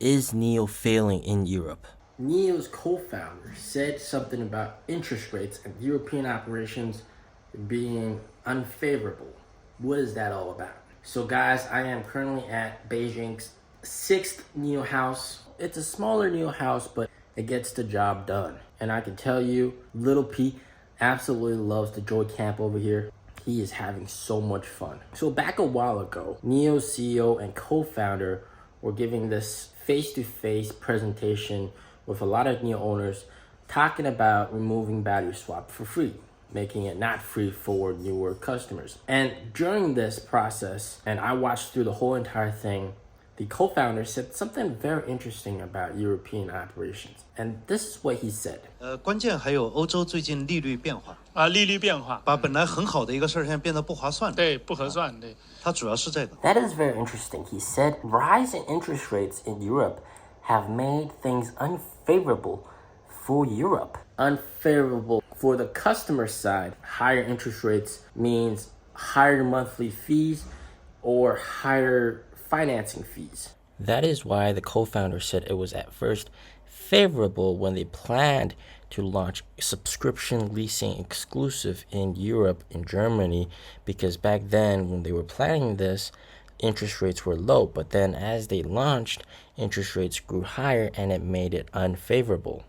Is NIO failing in Europe? NIO's co-founder said something about interest rates and European operations being unfavorable. What is that all about? So guys, I am currently at Beijing's 6th NIO house. It's a smaller NIO house, but it gets the job done. And I can tell you, Little P absolutely loves the Joy Camp over here. He is having so much fun. So back a while ago, NIO's CEO and co-founder were giving this face-to-face presentation with a lot of NIO owners talking about removing battery swap for free, making it not free for newer customers. And during this process, and I watched through the whole entire thing, the co-founder said something very interesting about European operations. And this is what he said. 关键还有欧洲最近利率变化利率变化把本来很好的一个事儿现在变得不划算了。对，不合算，对。它主要是这个。 That is very interesting. He said rise in interest rates in Europe have made things unfavorable for Europe. Unfavorable for the customer side. Higher interest rates means higher monthly fees or higher financing fees. That is why the co-founder said it was at first favorable when they planned to launch subscription leasing exclusive in Europe, in Germany, because back then when they were planning this, interest rates were low, but then as they launched, interest rates grew higher and it made it unfavorable.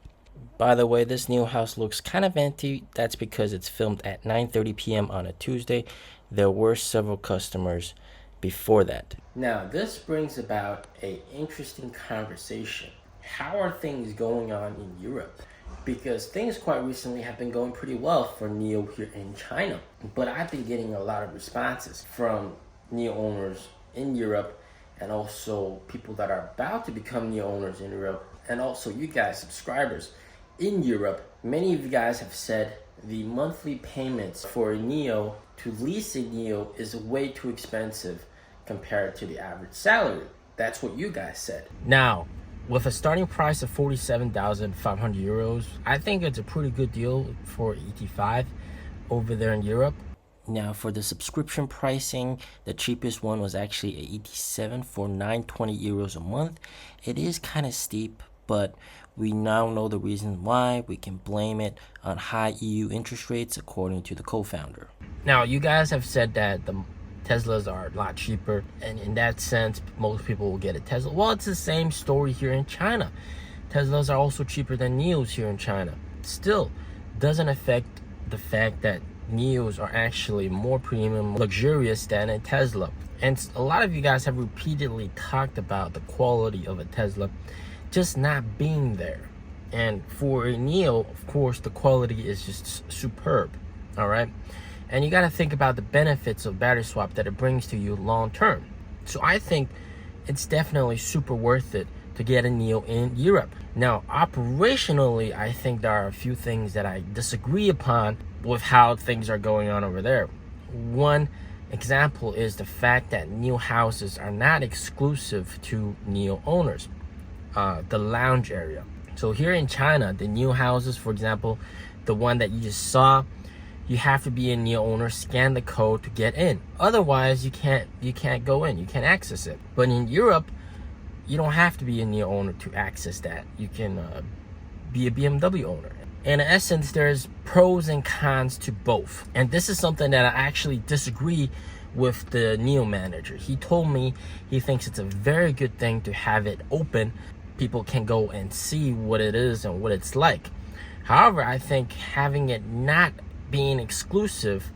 By the way, this NIO house looks kind of empty. That's because it's filmed at 9:30 p.m. on a Tuesday. There were several customers before that. Now, this brings about an interesting conversation. How are things going on in Europe? Because things quite recently have been going pretty well for NIO here in China. But I've been getting a lot of responses from NIO owners in Europe and also people that are about to become NIO owners in Europe, and also you guys, subscribers in Europe. Many of you guys have said the monthly payments for a NIO to lease a NIO is way too expensive compared to the average salary. That's what you guys said. Now, with a starting price of 47,500 euros, I think it's a pretty good deal for ET5 over there in Europe. Now, for the subscription pricing, the cheapest one was actually a ET7 for 920 euros a month. It is kind of steep, but we now know the reason why. We can blame it on high EU interest rates, according to the co-founder. Now, you guys have said that the Teslas are a lot cheaper, and in that sense, most people will get a Tesla. Well, it's the same story here in China. Teslas are also cheaper than NIOs here in China. Still, doesn't affect the fact that NIOs are actually more premium, luxurious than a Tesla. And a lot of you guys have repeatedly talked about the quality of a Tesla just not being there. And for a NIO, of course, the quality is just superb, all right? And you got to think about the benefits of battery swap that it brings to you long term. So I think it's definitely super worth it to get a NIO in Europe. Now, operationally, I think there are a few things that I disagree upon with how things are going on over there. One example is the fact that NIO houses are not exclusive to NIO owners, the lounge area. So here in China, the NIO houses, for example, the one that you just saw, you have to be a NIO owner, scan the code to get in. Otherwise, you can't go in, you can't access it. But in Europe, you don't have to be a NIO owner to access that. You can be a BMW owner. In essence, there's pros and cons to both. And this is something that I actually disagree with the NIO manager. He told me he thinks it's a very good thing to have it open. People can go and see what it is and what it's like. However, I think having it not being exclusive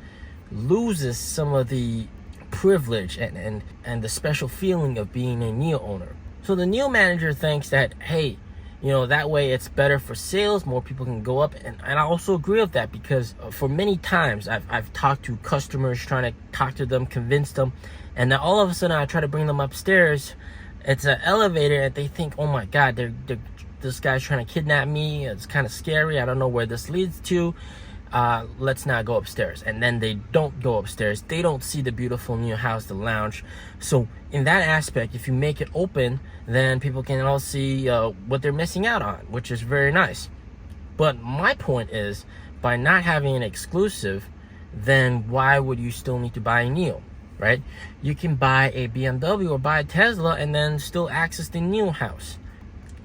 loses some of the privilege and the special feeling of being a NIO owner. So the NIO manager thinks that, hey, you know, that way it's better for sales, more people can go up. And I also agree with that, because for many times I've talked to customers, trying to talk to them, convince them, and then all of a sudden I try to bring them upstairs. It's an elevator and they think, oh my God, this guy's trying to kidnap me. It's kind of scary. I don't know where this leads to. Let's not go upstairs. And then they don't go upstairs. They don't see the beautiful NIO house, the lounge. So in that aspect, if you make it open, then people can all see what they're missing out on, which is very nice. But my point is, by not having an exclusive, then why would you still need to buy a NIO, right? You can buy a BMW or buy a Tesla and then still access the NIO house.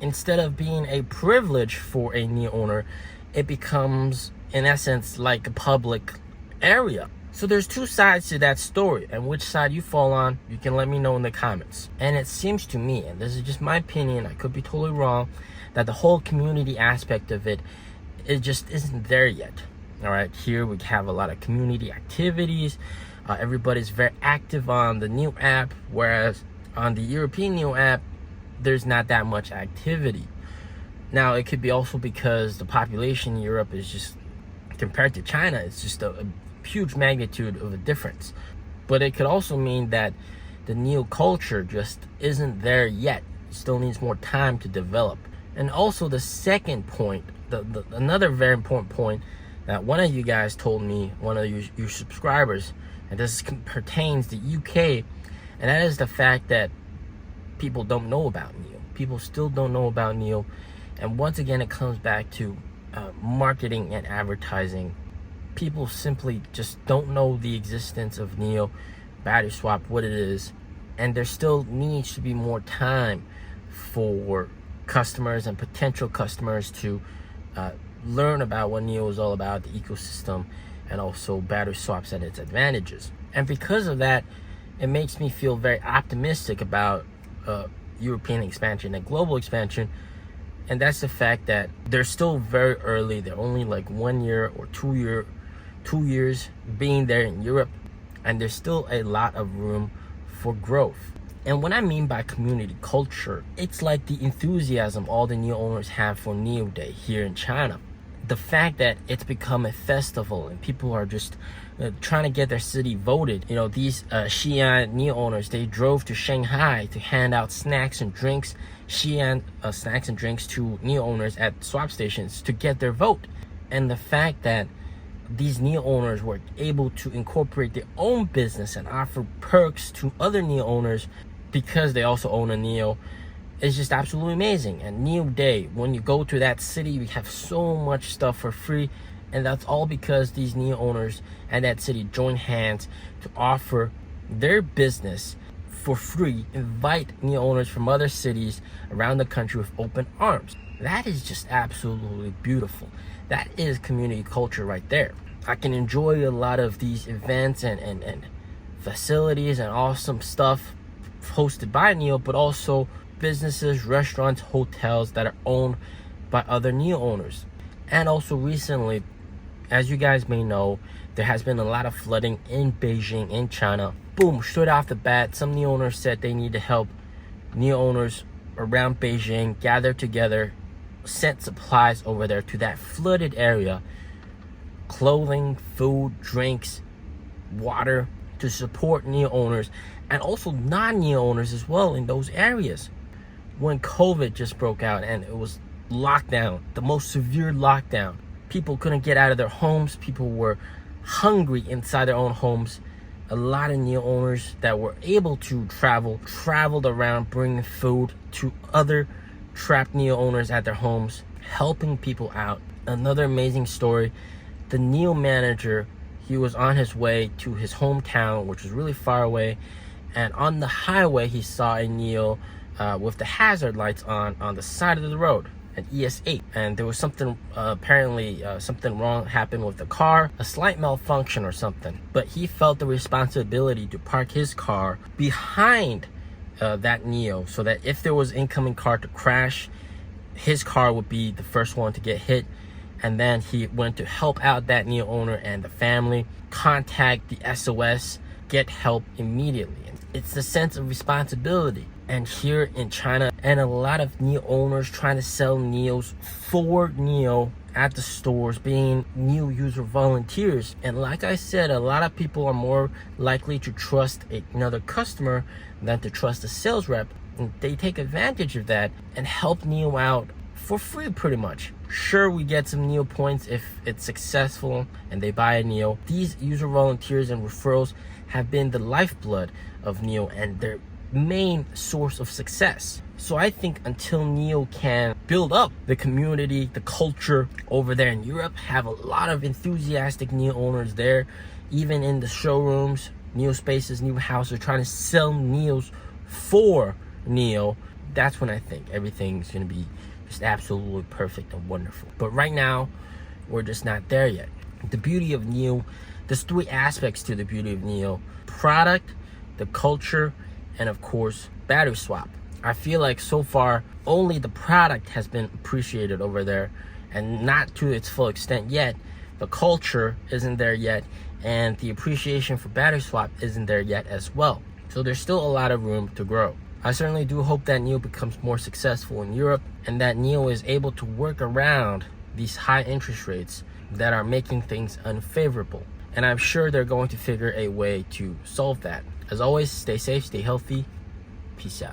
instead of being a privilege for a NIO owner, it becomes, in essence, like a public area. So there's two sides to that story, and which side you fall on, you can let me know in the comments. And it seems to me, and this is just my opinion, I could be totally wrong, that the whole community aspect of it just isn't there yet. All right, here we have a lot of community activities. Everybody's very active on the NIO app, whereas on the European NIO app, there's not that much activity. Now, it could be also because the population in Europe is just, compared to China, it's just a huge magnitude of a difference. But it could also mean that the NIO culture just isn't there yet. It still needs more time to develop. And also the second point, another very important point that one of you guys told me, one of your subscribers, and this pertains to UK, and that is the fact that people don't know about NIO. People still don't know about NIO. And once again, it comes back to marketing and advertising. People simply just don't know the existence of NIO, battery swap, what it is. And there still needs to be more time for customers and potential customers to learn about what NIO is all about, the ecosystem, and also battery swaps and its advantages. And because of that, it makes me feel very optimistic about European expansion and global expansion. And that's the fact that they're still very early. They're only like 1 year or 2 years being there in Europe, and there's still a lot of room for growth. And what I mean by community culture, it's like the enthusiasm all the NIO owners have for NIO Day here in China. The fact that it's become a festival and people are just trying to get their city voted. You know, these Xi'an NIO owners, they drove to Shanghai to hand out snacks and drinks, Xi'an snacks and drinks to NIO owners at swap stations to get their vote. And the fact that these NIO owners were able to incorporate their own business and offer perks to other NIO owners because they also own a NIO is just absolutely amazing. And NIO Day, when you go to that city, we have so much stuff for free, and that's all because these NIO owners and that city join hands to offer their business for free, invite NIO owners from other cities around the country with open arms. That is just absolutely beautiful. That is community culture right there. I can enjoy a lot of these events and facilities and awesome stuff hosted by NIO, but also businesses, restaurants, hotels that are owned by other NIO owners. And also recently, as you guys may know, there has been a lot of flooding in Beijing, in China. Boom, straight off the bat, some NIO owners said they need to help NIO owners around Beijing gather together, sent supplies over there to that flooded area, clothing, food, drinks, water, to support NIO owners and also non-NIO owners as well in those areas. When COVID just broke out and it was lockdown, the most severe lockdown, people couldn't get out of their homes, people were hungry inside their own homes. A lot of NIO owners that were able to traveled around bringing food to other trapped NIO owners at their homes, helping people out. Another amazing story, the NIO manager, he was on his way to his hometown, which was really far away, and on the highway he saw a NIO with the hazard lights on the side of the road, an ES8, and there was something apparently something wrong happened with the car, a slight malfunction or something. But he felt the responsibility to park his car behind that NIO, so that if there was an incoming car to crash, his car would be the first one to get hit. And then he went to help out that NIO owner and the family, contact the SOS, get help immediately. It's the sense of responsibility. And here in China, and a lot of NIO owners trying to sell NIOs for NIO at the stores, being NIO user volunteers. And like I said, a lot of people are more likely to trust another customer than to trust a sales rep. And they take advantage of that and help NIO out for free pretty much. Sure, we get some NIO points if it's successful and they buy a NIO. These user volunteers and referrals have been the lifeblood of NIO and their main source of success. So I think until NIO can build up the community, the culture over there in Europe, have a lot of enthusiastic NIO owners there, even in the showrooms, NIO spaces, NIO houses, trying to sell NIOs for NIO, that's when I think everything's going to be just absolutely perfect and wonderful. But right now, we're just not there yet. The beauty of NIO, there's three aspects to the beauty of NIO: product, the culture, and of course, battery swap. I feel like so far, only the product has been appreciated over there, and not to its full extent yet. The culture isn't there yet, and the appreciation for battery swap isn't there yet as well. So there's still a lot of room to grow. I certainly do hope that NIO becomes more successful in Europe, and that NIO is able to work around these high interest rates that are making things unfavorable. And I'm sure they're going to figure a way to solve that. As always, stay safe, stay healthy. Peace out.